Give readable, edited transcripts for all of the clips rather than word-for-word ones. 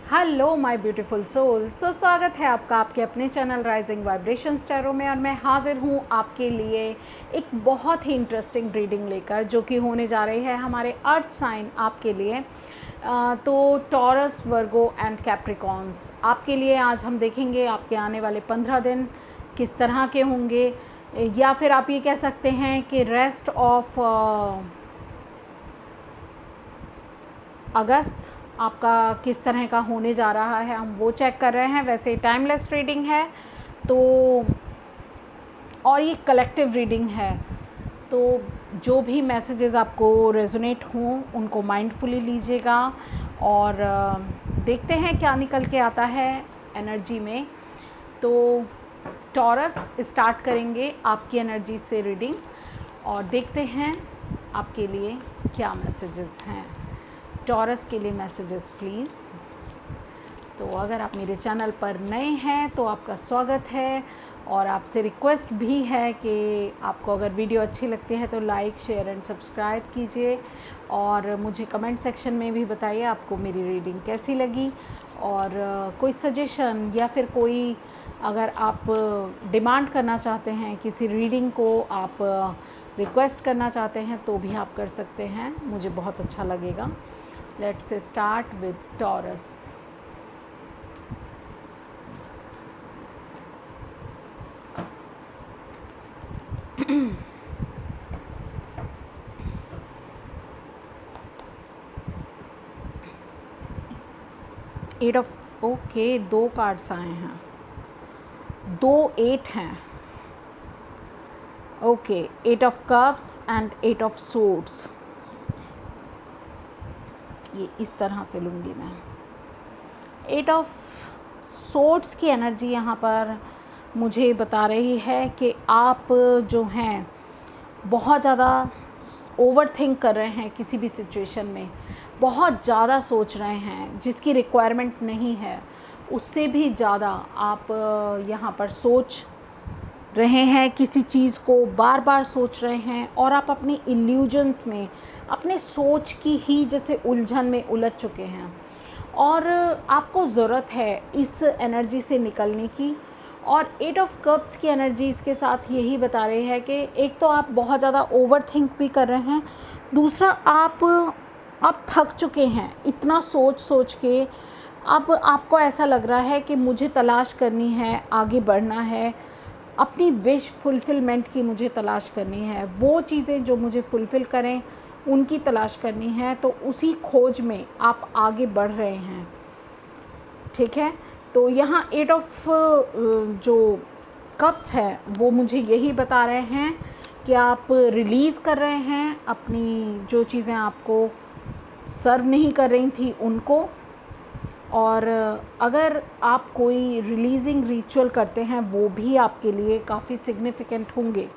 Hello my beautiful souls. तो स्वागत है आपका आपके अपने चैनल राइजिंग वाइब्रेशंस टैरो में। और मैं हाजिर हूँ आपके लिए एक बहुत ही इंटरेस्टिंग रीडिंग लेकर, जो कि होने जा रही है हमारे अर्थ साइन आपके लिए। तो टॉरस, वर्गो एंड कैप्रिकॉन्स आपके लिए आज हम देखेंगे आपके आने वाले 15 दिन किस तरह के होंगे, या फिर आप ये कह सकते हैं कि रेस्ट ऑफ अगस्त आपका किस तरह का होने जा रहा है, हम वो चेक कर रहे हैं। वैसे टाइमलेस रीडिंग है तो, और ये कलेक्टिव रीडिंग है, तो जो भी मैसेजेस आपको रेजोनेट हों उनको माइंडफुली लीजिएगा और देखते हैं क्या निकल के आता है एनर्जी में। तो टॉरस स्टार्ट करेंगे आपकी एनर्जी से रीडिंग और देखते हैं आपके लिए क्या मैसेजेस हैं। टॉरस के लिए मैसेजेस प्लीज़। तो अगर आप मेरे चैनल पर नए हैं तो आपका स्वागत है, और आपसे रिक्वेस्ट भी है कि आपको अगर वीडियो अच्छी लगती है तो लाइक, शेयर एंड सब्सक्राइब कीजिए, और मुझे कमेंट सेक्शन में भी बताइए आपको मेरी रीडिंग कैसी लगी। और कोई सजेशन या फिर कोई अगर आप डिमांड करना चाहते हैं, किसी रीडिंग को आप रिक्वेस्ट करना चाहते हैं तो भी आप कर सकते हैं, मुझे बहुत अच्छा लगेगा। Let's start with Taurus. Eight of okay, 2 cards आए हैं, 2 8 हैं। Okay, 8 of cups and 8 of swords. ये इस तरह से लूँगी मैं। 8 ऑफ सोर्ड्स की एनर्जी यहाँ पर मुझे बता रही है कि आप जो हैं बहुत ज़्यादा ओवर थिंक कर रहे हैं, किसी भी सिचुएशन में बहुत ज़्यादा सोच रहे हैं, जिसकी रिक्वायरमेंट नहीं है उससे भी ज़्यादा आप यहाँ पर सोच रहे हैं, किसी चीज़ को बार बार सोच रहे हैं, और आप अपनी इल्यूजन्स में अपने सोच की ही जैसे उलझन में उलझ चुके हैं, और आपको ज़रूरत है इस एनर्जी से निकलने की। और 8 ऑफ कप्स की एनर्जी इसके साथ यही बता रही है कि एक तो आप बहुत ज़्यादा ओवर थिंक भी कर रहे हैं, दूसरा आप थक चुके हैं इतना सोच सोच के। अब आपको ऐसा लग रहा है कि मुझे तलाश करनी है, आगे बढ़ना है, अपनी विश फुलफ़िलमेंट की मुझे तलाश करनी है, वो चीज़ें जो मुझे फुलफ़िल करें उनकी तलाश करनी है। तो उसी खोज में आप आगे बढ़ रहे हैं, ठीक है। तो यहाँ 8 ऑफ जो कप्स है वो मुझे यही बता रहे हैं कि आप रिलीज़ कर रहे हैं अपनी जो चीज़ें आपको सर्व नहीं कर रही थी उनको, और अगर आप कोई रिलीजिंग रिचुअल करते हैं वो भी आपके लिए काफ़ी सिग्निफिकेंट होंगे।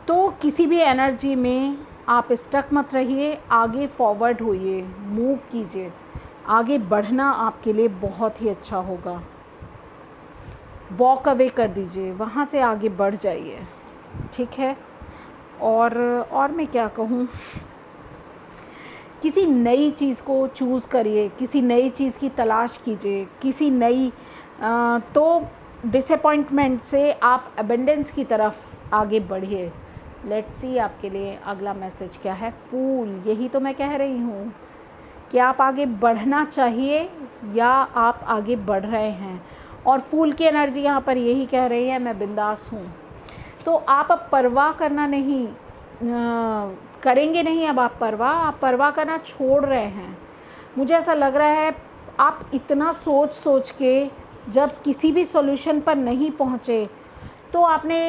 तो किसी भी एनर्जी में आप स्टक मत रहिए, आगे फॉरवर्ड होइए, मूव कीजिए, आगे बढ़ना आपके लिए बहुत ही अच्छा होगा। वॉक अवे कर दीजिए, वहाँ से आगे बढ़ जाइए, ठीक है। और मैं क्या कहूँ, किसी नई चीज़ को चूज़ करिए, किसी नई चीज़ की तलाश कीजिए, किसी नई तो डिसअपॉइंटमेंट से आप एबंडेंस की तरफ आगे बढ़िए। लेट्स सी आपके लिए अगला मैसेज क्या है। फूल, यही तो मैं कह रही हूँ कि आप आगे बढ़ना चाहिए या आप आगे बढ़ रहे हैं, और फूल की एनर्जी यहाँ पर यही कह रही है मैं बिंदास हूँ। तो आप अब परवाह करना नहीं करेंगे नहीं, अब आप परवाह करना छोड़ रहे हैं। मुझे ऐसा लग रहा है आप इतना सोच सोच के जब किसी भी सॉल्यूशन पर नहीं पहुँचे तो आपने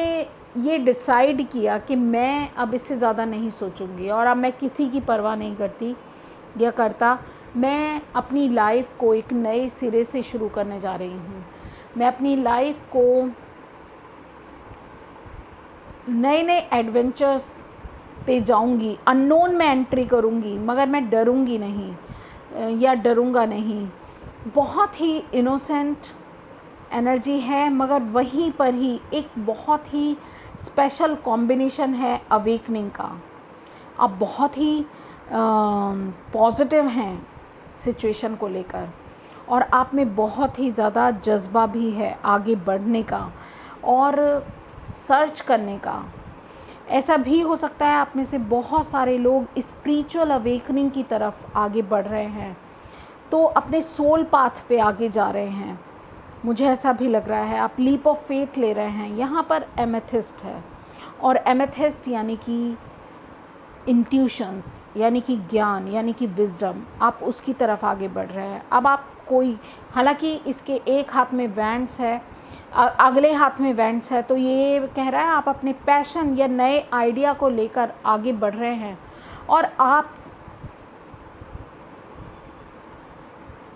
ये डिसाइड किया कि मैं अब इससे ज़्यादा नहीं सोचूंगी, और अब मैं किसी की परवाह नहीं करती या करता। मैं अपनी लाइफ को एक नए सिरे से शुरू करने जा रही हूँ। मैं अपनी लाइफ को नए नए एडवेंचर्स पे जाऊंगी, अननोन में एंट्री करूंगी, मगर मैं डरूंगी नहीं या डरूंगा नहीं। बहुत ही इनोसेंट एनर्जी है, मगर वहीं पर ही एक बहुत ही स्पेशल कॉम्बिनेशन है अवेकनिंग का। आप बहुत ही पॉजिटिव हैं, सिचुएशन को लेकर, और आप में बहुत ही ज़्यादा जज्बा भी है आगे बढ़ने का और सर्च करने का। ऐसा भी हो सकता है आप में से बहुत सारे लोग स्पिरिचुअल अवेकनिंग की तरफ आगे बढ़ रहे हैं, तो अपने सोल पाथ पे आगे जा रहे हैं। मुझे ऐसा भी लग रहा है आप लीप ऑफ फेथ ले रहे हैं। यहाँ पर एमेथिस्ट है, और एमेथिस्ट यानी कि इंट्यूशंस, यानी कि ज्ञान, यानी कि विजडम, आप उसकी तरफ आगे बढ़ रहे हैं। अब आप कोई, हालांकि इसके एक हाथ में वैंड्स है, अगले हाथ में वैंड्स है, तो ये कह रहा है आप अपने पैशन या नए आइडिया को लेकर आगे बढ़ रहे हैं, और आप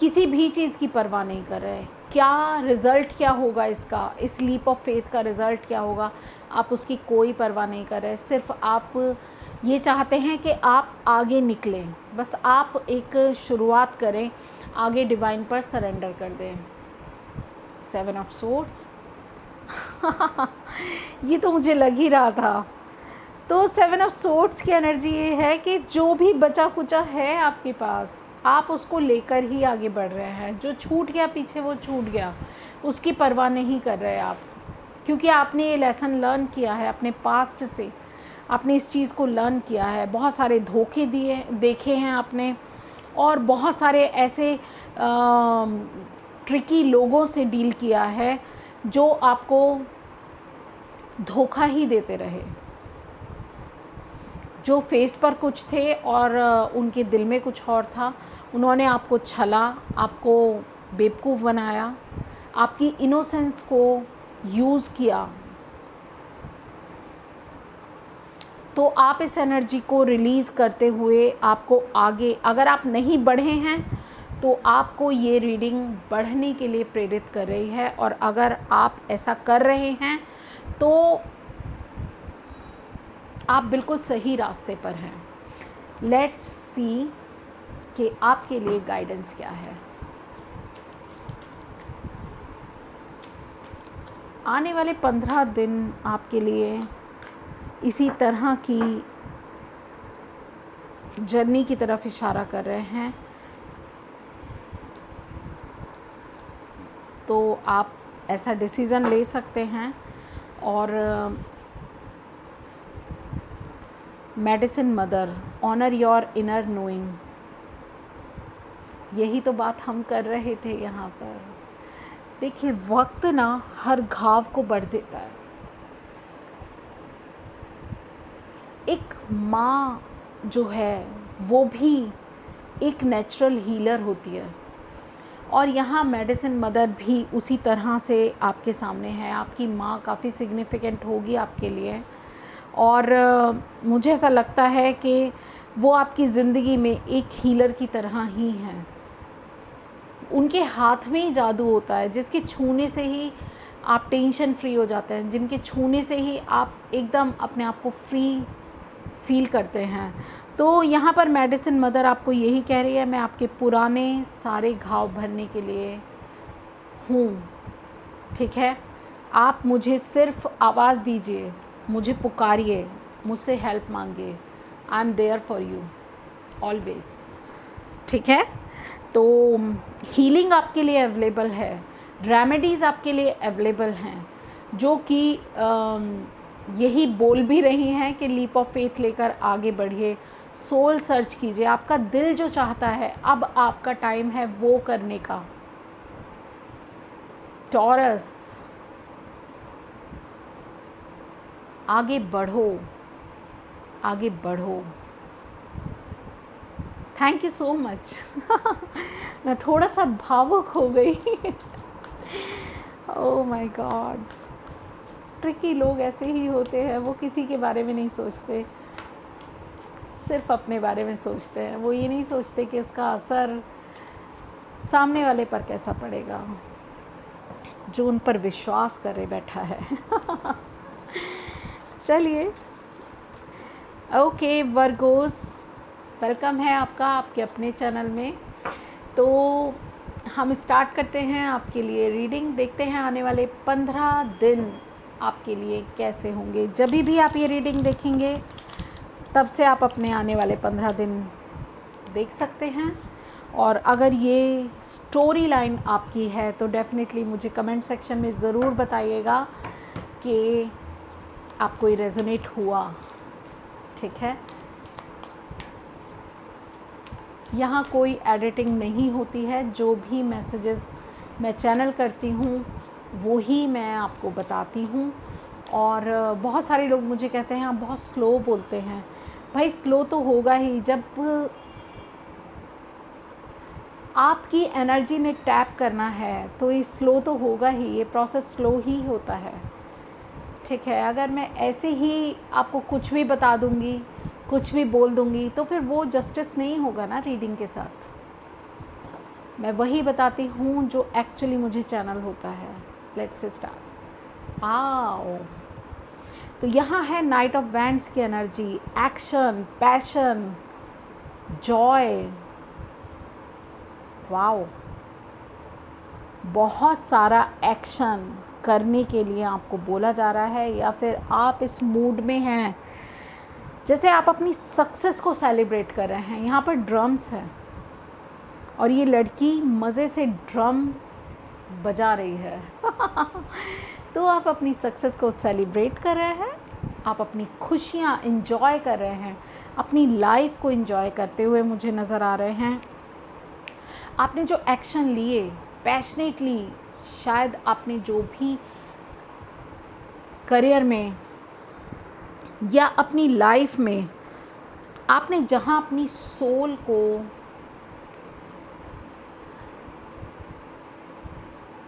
किसी भी चीज़ की परवाह नहीं कर रहे। क्या रिज़ल्ट क्या होगा इसका, इस लीप ऑफ फेथ का रिज़ल्ट क्या होगा, आप उसकी कोई परवाह नहीं कर रहे। सिर्फ आप ये चाहते हैं कि आप आगे निकलें, बस आप एक शुरुआत करें, आगे डिवाइन पर सरेंडर कर दें। 7 ऑफ सोर्ड्स ये तो मुझे लग ही रहा था। तो 7 ऑफ सोर्ड्स की एनर्जी ये है कि जो भी बचा कुचा है आपके पास, आप उसको लेकर ही आगे बढ़ रहे हैं। जो छूट गया पीछे वो छूट गया, उसकी परवाह नहीं कर रहे आप, क्योंकि आपने ये लेसन लर्न किया है अपने पास्ट से, आपने इस चीज़ को लर्न किया है। बहुत सारे धोखे देखे हैं आपने, और बहुत सारे ऐसे ट्रिकी लोगों से डील किया है जो आपको धोखा ही देते रहे, जो फेस पर कुछ थे और उनके दिल में कुछ और था। उन्होंने आपको छला, आपको बेवकूफ़ बनाया, आपकी इनोसेंस को यूज़ किया। तो आप इस एनर्जी को रिलीज़ करते हुए आपको आगे, अगर आप नहीं बढ़े हैं तो आपको ये रीडिंग बढ़ने के लिए प्रेरित कर रही है, और अगर आप ऐसा कर रहे हैं तो आप बिल्कुल सही रास्ते पर हैं। लेट्स सी कि आपके लिए गाइडेंस क्या है। आने वाले 15 दिन आपके लिए इसी तरह की जर्नी की तरफ इशारा कर रहे हैं, तो आप ऐसा डिसीज़न ले सकते हैं। और medicine mother, honour your inner knowing, यही तो बात हम कर रहे थे यहाँ पर। देखिए, वक्त ना हर घाव को बढ़ देता है। एक माँ जो है वो भी एक नेचुरल हीलर होती है, और यहाँ मेडिसिन मदर भी उसी तरह से आपके सामने है। आपकी माँ काफ़ी सिग्निफिकेंट होगी आपके लिए, और मुझे ऐसा लगता है कि वो आपकी ज़िंदगी में एक हीलर की तरह ही हैं। उनके हाथ में ही जादू होता है, जिसके छूने से ही आप टेंशन फ्री हो जाते हैं, जिनके छूने से ही आप एकदम अपने आप को फ्री फील करते हैं। तो यहाँ पर मेडिसिन मदर आपको यही कह रही है, मैं आपके पुराने सारे घाव भरने के लिए हूँ, ठीक है। आप मुझे सिर्फ आवाज़ दीजिए, मुझे पुकारिए, मुझसे हेल्प मांगिए। I am there for you always, ठीक है। तो हीलिंग आपके लिए अवेलेबल है, रेमेडीज़ आपके लिए अवेलेबल हैं, जो कि यही बोल भी रही हैं कि लीप ऑफ फेथ लेकर आगे बढ़िए, सोल सर्च कीजिए। आपका दिल जो चाहता है, अब आपका टाइम है वो करने का। टॉरस, आगे बढ़ो, आगे बढ़ो। Thank you so much. मैं थोड़ा सा भावुक हो गई। ओह माय गॉड, ट्रिकी लोग ऐसे ही होते हैं, वो किसी के बारे में नहीं सोचते, सिर्फ अपने बारे में सोचते हैं। वो ये नहीं सोचते कि उसका असर सामने वाले पर कैसा पड़ेगा, जो उन पर विश्वास करे बैठा है। चलिए, ओके वर्गोस, वेलकम है आपका आपके अपने चैनल में। तो हम स्टार्ट करते हैं आपके लिए रीडिंग। देखते हैं आने वाले 15 दिन आपके लिए कैसे होंगे। जब भी आप ये रीडिंग देखेंगे, तब से आप अपने आने वाले 15 दिन देख सकते हैं। और अगर ये स्टोरी लाइन आपकी है तो डेफ़िनेटली मुझे कमेंट सेक्शन में ज़रूर बताइएगा कि आपको ये रेजोनेट हुआ। ठीक है, यहाँ कोई एडिटिंग नहीं होती है, जो भी मैसेजेस मैं चैनल करती हूँ वो ही मैं आपको बताती हूँ। और बहुत सारे लोग मुझे कहते हैं आप बहुत स्लो बोलते हैं। भाई स्लो तो होगा ही, जब आपकी एनर्जी में टैप करना है तो ये स्लो तो होगा ही, ये प्रोसेस स्लो ही होता है। ठीक है, अगर मैं ऐसे ही आपको कुछ भी बता दूंगी, कुछ भी बोल दूंगी, तो फिर वो जस्टिस नहीं होगा ना रीडिंग के साथ। मैं वही बताती हूँ जो एक्चुअली मुझे चैनल होता है। Let's start. आओ, तो यहाँ है नाइट ऑफ वैंड्स की energy, action, passion, Joy. Wow, बहुत सारा एक्शन करने के लिए आपको बोला जा रहा है, या फिर आप इस मूड में हैं जैसे आप अपनी सक्सेस को सेलिब्रेट कर रहे हैं। यहाँ पर ड्रम्स हैं और ये लड़की मज़े से ड्रम बजा रही है तो आप अपनी सक्सेस को सेलिब्रेट कर रहे हैं, आप अपनी खुशियाँ इंजॉय कर रहे हैं, अपनी लाइफ को इंजॉय करते हुए मुझे नज़र आ रहे हैं। आपने जो एक्शन लिए पैशनेटली, शायद आपने जो भी करियर में या अपनी लाइफ में आपने जहाँ अपनी सोल को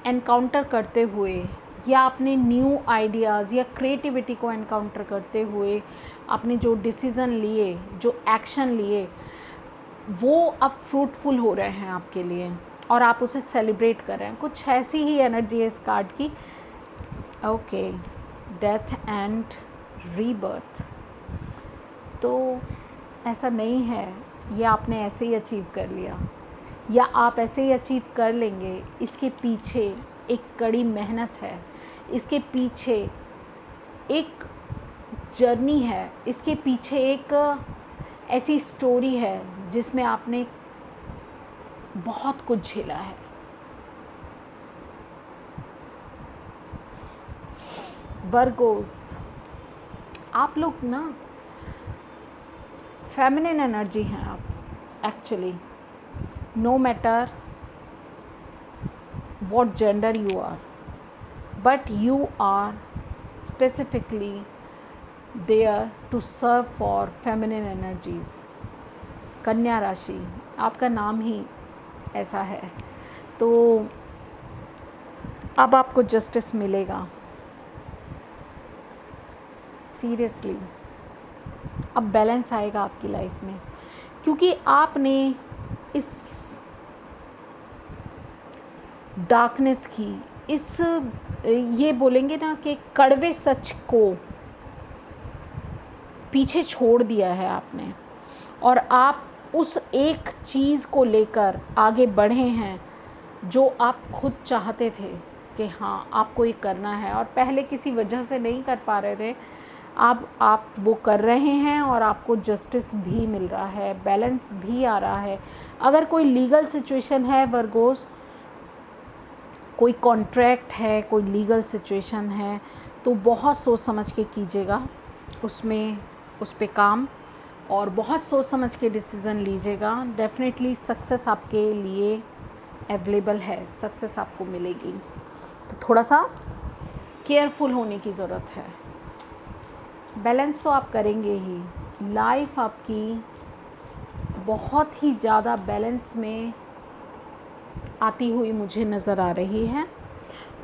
एनकाउंटर करते हुए, या अपने न्यू आइडियाज़ या क्रिएटिविटी को एनकाउंटर करते हुए आपने जो डिसीज़न लिए, जो एक्शन लिए, वो अब फ्रूटफुल हो रहे हैं आपके लिए और आप उसे सेलिब्रेट कर रहे हैं। कुछ ऐसी ही एनर्जी है इस कार्ड की। Okay, death and rebirth. तो ऐसा नहीं है ये आपने ऐसे ही अचीव कर लिया या आप ऐसे ही अचीव कर लेंगे। इसके पीछे एक कड़ी मेहनत है, इसके पीछे एक जर्नी है, इसके पीछे एक ऐसी स्टोरी है जिसमें आपने बहुत कुछ झेला है। वर्गोस, आप लोग ना फेमिनिन एनर्जी हैं आप actually, no matter what gender you are, but you are specifically there to serve for feminine energies. कन्या राशि, आपका नाम ही ऐसा है, तो अब आपको जस्टिस मिलेगा। सीरियसली अब बैलेंस आएगा आपकी लाइफ में, क्योंकि आपने इस डार्कनेस की, इस ये बोलेंगे ना कि कड़वे सच को पीछे छोड़ दिया है आपने, और आप उस एक चीज़ को लेकर आगे बढ़े हैं जो आप खुद चाहते थे कि हाँ आपको ये करना है, और पहले किसी वजह से नहीं कर पा रहे थे। अब आप वो कर रहे हैं और आपको जस्टिस भी मिल रहा है, बैलेंस भी आ रहा है। अगर कोई लीगल सिचुएशन है वर्गोस, कोई कॉन्ट्रैक्ट है, कोई लीगल सिचुएशन है, तो बहुत सोच समझ के कीजिएगा उसमें, उस पे काम, और बहुत सोच समझ के डिसीज़न लीजिएगा। डेफिनेटली सक्सेस आपके लिए अवेलेबल है, सक्सेस आपको मिलेगी। तो थोड़ा सा केयरफुल होने की ज़रूरत है। बैलेंस तो आप करेंगे ही, लाइफ आपकी बहुत ही ज़्यादा बैलेंस में आती हुई मुझे नज़र आ रही है।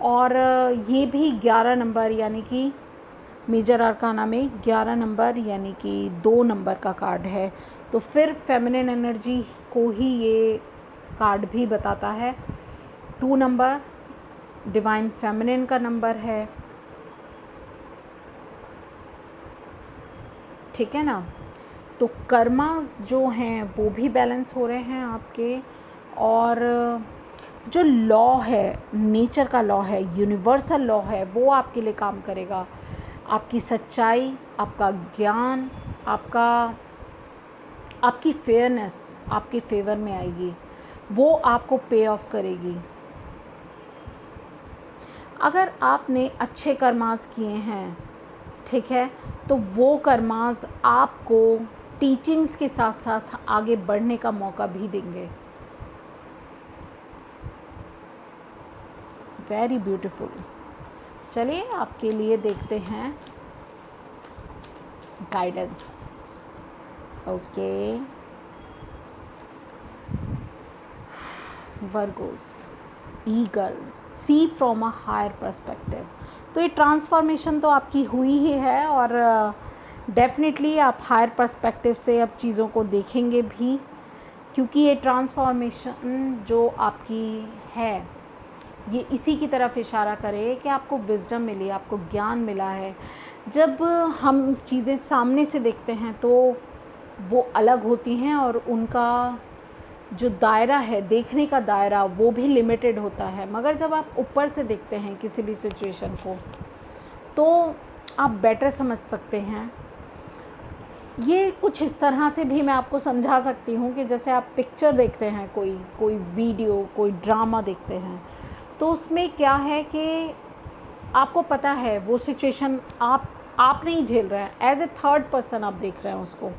और ये भी 11 नंबर यानी कि मेजर आर्काना में 11 नंबर यानी कि 2 नंबर का कार्ड है, तो फिर फेमिनिन एनर्जी को ही ये कार्ड भी बताता है। 2 नंबर डिवाइन फेमिनिन का नंबर है, ठीक है ना। तो कर्मा जो हैं वो भी बैलेंस हो रहे हैं आपके, और जो लॉ है, नेचर का लॉ है, यूनिवर्सल लॉ है, वो आपके लिए काम करेगा। आपकी सच्चाई, आपका ज्ञान, आपकी फेयरनेस आपके फेवर में आएगी। वो आपको पे ऑफ करेगी। अगर आपने अच्छे कर्मास किए हैं, ठीक है, तो वो कर्मास आपको टीचिंग्स के साथ साथ आगे बढ़ने का मौका भी देंगे। Very beautiful. चलिए आपके लिए देखते हैं guidance. Okay, Virgos, eagle, see from a higher perspective. तो ये ट्रांसफॉर्मेशन तो आपकी हुई ही है और डेफिनेटली आप हायर पर्सपेक्टिव से अब चीज़ों को देखेंगे भी, क्योंकि ये ट्रांसफॉर्मेशन जो आपकी है ये इसी की तरफ इशारा करे कि आपको विज़डम मिली, आपको ज्ञान मिला है। जब हम चीज़ें सामने से देखते हैं तो वो अलग होती हैं और उनका जो दायरा है, देखने का दायरा, वो भी लिमिटेड होता है। मगर जब आप ऊपर से देखते हैं किसी भी सिचुएशन को तो आप बेटर समझ सकते हैं। ये कुछ इस तरह से भी मैं आपको समझा सकती हूँ कि जैसे आप पिक्चर देखते हैं, कोई वीडियो, कोई ड्रामा देखते हैं, तो उसमें क्या है कि आपको पता है वो सिचुएशन आप नहीं झेल रहे हैं, एज ए थर्ड पर्सन आप देख रहे हैं उसको,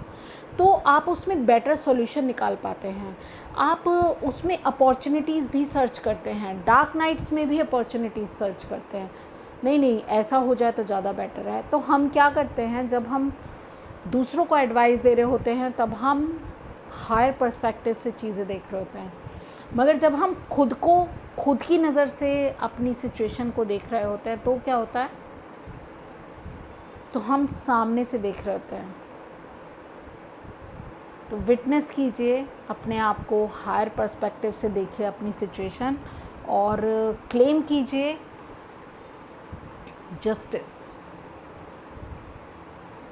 तो आप उसमें बेटर सॉल्यूशन निकाल पाते हैं। आप उसमें अपॉर्चुनिटीज़ भी सर्च करते हैं, डार्क नाइट्स में भी अपॉर्चुनिटीज़ सर्च करते हैं। नहीं ऐसा हो जाए तो ज़्यादा बेटर है। तो हम क्या करते हैं, जब हम दूसरों को एडवाइस दे रहे होते हैं तब हम हायर पर्सपेक्टिव से चीज़ें देख रहे होते हैं। मगर जब हम खुद की नज़र से अपनी सिचुएशन को देख रहे होते हैं तो क्या होता है, तो हम सामने से देख रहे होते हैं। तो विटनेस कीजिए अपने आप को, हायर पर्सपेक्टिव से देखिए अपनी सिचुएशन और क्लेम कीजिए जस्टिस।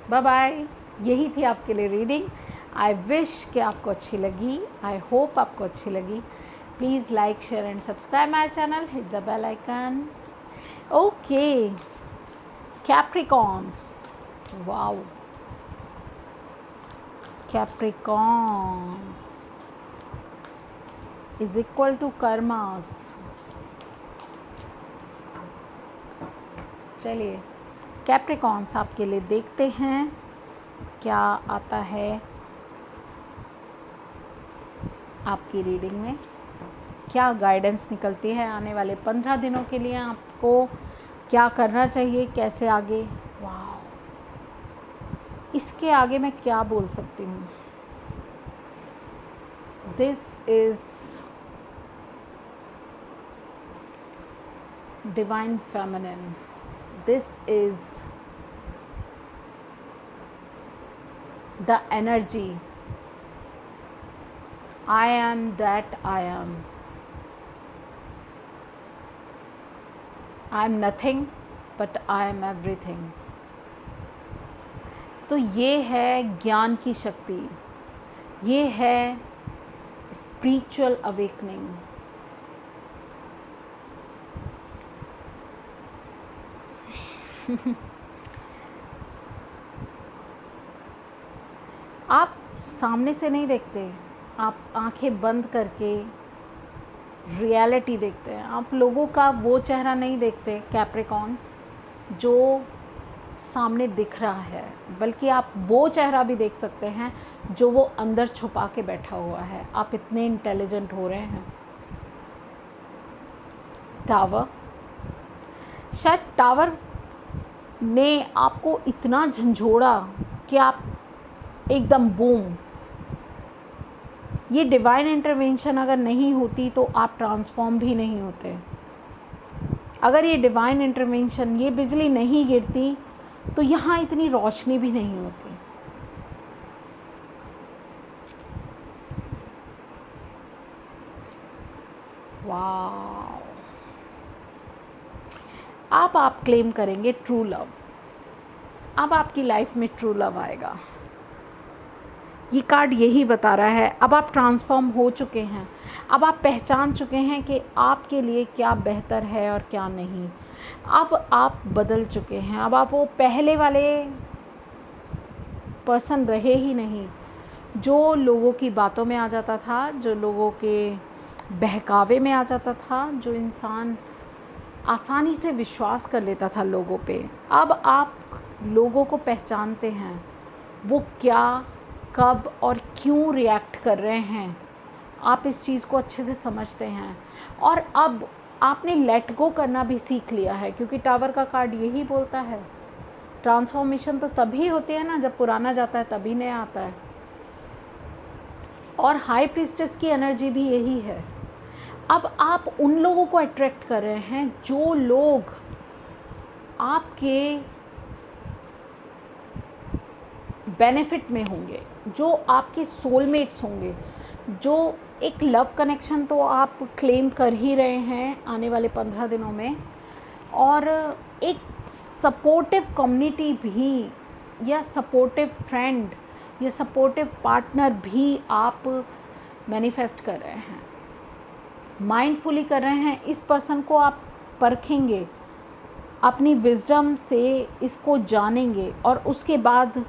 Bye bye. यही थी आपके लिए रीडिंग। आई विश कि आपको अच्छी लगी, आई होप आपको अच्छी लगी। Please like, share and subscribe my channel, hit the bell icon. Okay, Capricorns, wow, Capricorns is equal to karmas. चलिए कैप्रिकॉर्न्स आपके लिए देखते हैं क्या आता है आपकी रीडिंग में, क्या गाइडेंस निकलती है आने वाले 15 दिनों के लिए, आपको क्या करना चाहिए, कैसे आगे। वाह, इसके आगे मैं क्या बोल सकती हूँ। This is divine feminine, this is the energy. I am that I am. I am nothing but I am everything. तो ये है ज्ञान की शक्ति, ये है स्पिरिचुअल अवेकनिंग। आप सामने से नहीं देखते, आप आंखें बंद करके रियलिटी देखते हैं। आप लोगों का वो चेहरा नहीं देखते कैप्रिकॉर्न्स जो सामने दिख रहा है, बल्कि आप वो चेहरा भी देख सकते हैं जो वो अंदर छुपा के बैठा हुआ है। आप इतने इंटेलिजेंट हो रहे हैं। टावर, शायद टावर ने आपको इतना झंझोड़ा कि आप एकदम बूम। ये डिवाइन इंटरवेंशन अगर नहीं होती तो आप ट्रांसफॉर्म भी नहीं होते। अगर ये डिवाइन इंटरवेंशन, ये बिजली नहीं गिरती तो यहाँ इतनी रोशनी भी नहीं होती। वाह, आप क्लेम करेंगे ट्रू लव। अब आपकी लाइफ में ट्रू लव आएगा। ये कार्ड यही बता रहा है। अब आप ट्रांसफॉर्म हो चुके हैं, अब आप पहचान चुके हैं कि आपके लिए क्या बेहतर है और क्या नहीं। अब आप बदल चुके हैं। अब आप वो पहले वाले पर्सन रहे ही नहीं जो लोगों की बातों में आ जाता था, जो लोगों के बहकावे में आ जाता था, जो इंसान आसानी से विश्वास कर लेता था लोगों पे, अब आप लोगों को पहचानते हैं, वो क्या, कब और क्यों रिएक्ट कर रहे हैं। आप इस चीज़ को अच्छे से समझते हैं और अब आपने लेट गो करना भी सीख लिया है, क्योंकि टावर का कार्ड यही बोलता है, ट्रांसफॉर्मेशन तो तभी होती है ना जब पुराना जाता है तभी नया आता है। और हाई प्रीस्टेस की एनर्जी भी यही है। अब आप उन लोगों को अट्रैक्ट कर रहे हैं जो लोग आपके बेनिफिट में होंगे, जो आपके सोलमेट्स होंगे, जो एक लव कनेक्शन तो आप क्लेम कर ही रहे हैं आने वाले 15 दिनों में, और एक सपोर्टिव कम्युनिटी भी या सपोर्टिव फ्रेंड या सपोर्टिव पार्टनर भी आप मैनिफेस्ट कर रहे हैं, माइंडफुली कर रहे हैं। इस पर्सन को आप परखेंगे, अपनी विजडम से इसको जानेंगे, और उसके बाद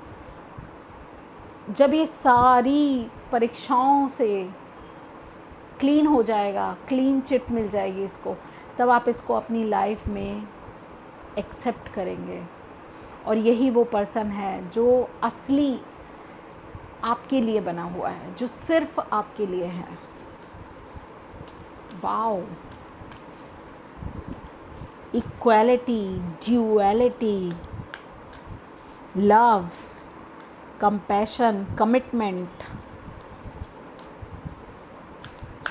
जब ये सारी परीक्षाओं से क्लीन हो जाएगा, क्लीन चिट मिल जाएगी इसको, तब आप इसको अपनी लाइफ में एक्सेप्ट करेंगे। और यही वो पर्सन है जो असली आपके लिए बना हुआ है, जो सिर्फ आपके लिए है। Wow, equality, duality, love, compassion, commitment,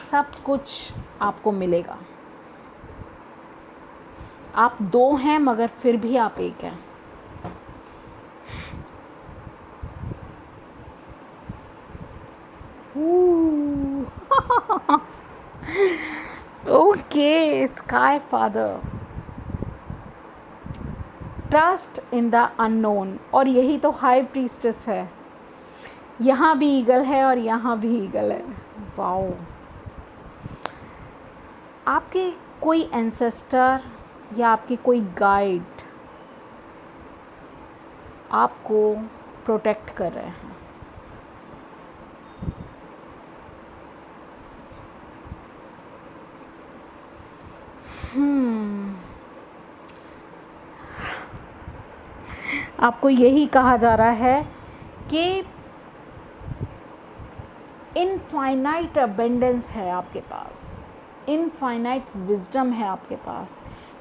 सब कुछ आपको मिलेगा। आप दो हैं मगर फिर भी आप एक हैं। Okay, sky father, trust in the unknown, और यही तो हाई प्रीस्टेस है। यहाँ भी ईगल है और यहाँ भी ईगल है। वाओ, आपके कोई एंसेस्टर या आपके कोई गाइड आपको प्रोटेक्ट कर रहे हैं। आपको यही कहा जा रहा है कि इनफाइनाइट अबेंडेंस है आपके पास, इनफाइनाइट विजडम है आपके पास,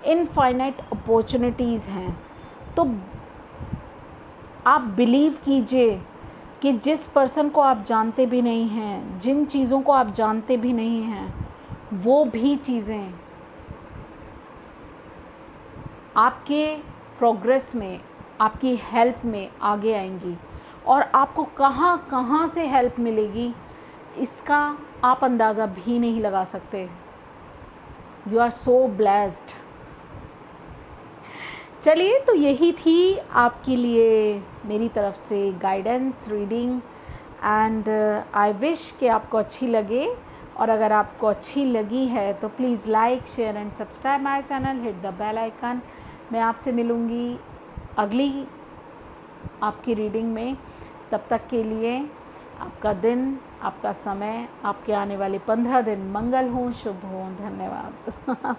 इनफाइनाइट अपॉर्चुनिटीज़ हैं। तो आप बिलीव कीजिए कि जिस पर्सन को आप जानते भी नहीं हैं, जिन चीज़ों को आप जानते भी नहीं हैं, वो भी चीज़ें आपके प्रोग्रेस में, आपकी हेल्प में आगे आएंगी। और आपको कहाँ कहाँ से हेल्प मिलेगी इसका आप अंदाज़ा भी नहीं लगा सकते। You are so blessed. चलिए, तो यही थी आपके लिए मेरी तरफ से guidance reading, and I wish कि आपको अच्छी लगे। और अगर आपको अच्छी लगी है तो please like, share and subscribe my channel, hit the bell icon. मैं आपसे मिलूँगी अगली आपकी रीडिंग में। तब तक के लिए आपका दिन, आपका समय, आपके आने वाले 15 दिन मंगल हों, शुभ हों। धन्यवाद।